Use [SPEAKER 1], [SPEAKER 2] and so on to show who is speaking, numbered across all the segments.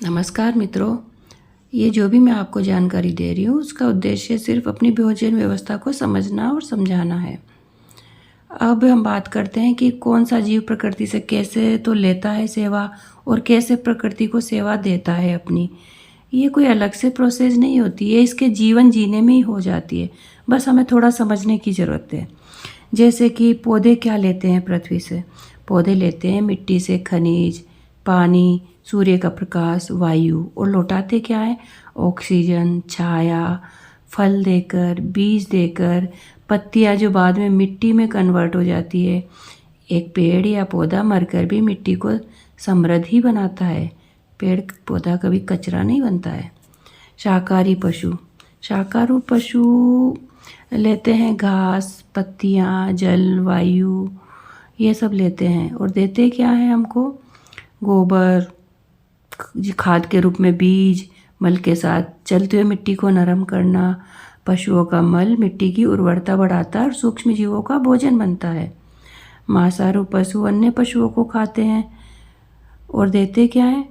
[SPEAKER 1] नमस्कार मित्रों, ये जो भी मैं आपको जानकारी दे रही हूँ उसका उद्देश्य सिर्फ अपनी भोजन व्यवस्था को समझना और समझाना है। अब हम बात करते हैं कि कौन सा जीव प्रकृति से कैसे तो लेता है सेवा और कैसे प्रकृति को सेवा देता है अपनी। ये कोई अलग से प्रोसेस नहीं होती है, इसके जीवन जीने में ही हो जाती है। बस हमें थोड़ा समझने की ज़रूरत है। जैसे कि पौधे क्या लेते हैं पृथ्वी से? पौधे लेते हैं मिट्टी से खनिज, पानी, सूर्य का प्रकाश, वायु, और लौटाते क्या है? ऑक्सीजन, छाया, फल देकर, बीज देकर, पत्तियाँ जो बाद में मिट्टी में कन्वर्ट हो जाती है। एक पेड़ या पौधा मरकर भी मिट्टी को समृद्ध ही बनाता है। पेड़ पौधा कभी कचरा नहीं बनता है। शाकाहारी पशु लेते हैं घास, पत्तियाँ, जल, वायु, ये सब लेते हैं और देते क्या है हमको? गोबर, खाद के रूप में बीज, मल के साथ चलते हुए मिट्टी को नरम करना। पशुओं का मल मिट्टी की उर्वरता बढ़ाता है और सूक्ष्म जीवों का भोजन बनता है। मांसाहारी पशु अन्य पशुओं को खाते हैं और देते क्या है?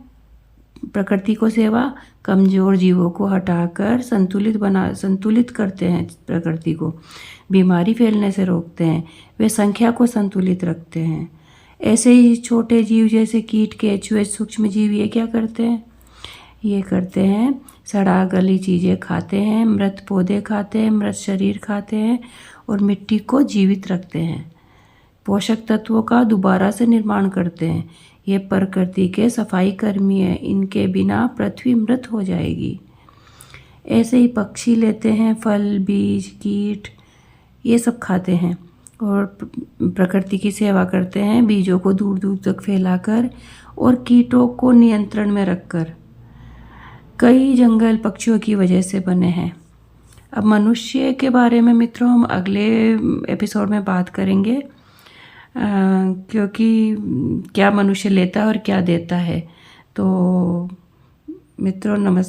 [SPEAKER 1] प्रकृति को सेवा। कमजोर जीवों को हटाकर संतुलित करते हैं प्रकृति को। बीमारी फैलने से रोकते हैं। वे संख्या को संतुलित रखते हैं। ऐसे ही छोटे जीव जैसे कीट, केंचुए, सूक्ष्म जीव ये क्या करते हैं? ये करते हैं सड़ा गली चीज़ें खाते हैं, मृत पौधे खाते हैं, मृत शरीर खाते हैं और मिट्टी को जीवित रखते हैं। पोषक तत्वों का दोबारा से निर्माण करते हैं। ये प्रकृति के सफाई कर्मी हैं। इनके बिना पृथ्वी मृत हो जाएगी। ऐसे ही पक्षी लेते हैं फल, बीज, कीट, ये सब खाते हैं और प्रकृति की सेवा करते हैं, बीजों को दूर दूर तक फैलाकर और कीटों को नियंत्रण में रखकर। कई जंगल पक्षियों की वजह से बने हैं। अब मनुष्य के बारे में मित्रों हम अगले एपिसोड में बात करेंगे, क्योंकि क्या मनुष्य लेता है और क्या देता है। तो मित्रों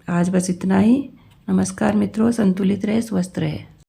[SPEAKER 1] आज बस इतना ही। नमस्कार मित्रों, संतुलित रहे, स्वस्थ रहे।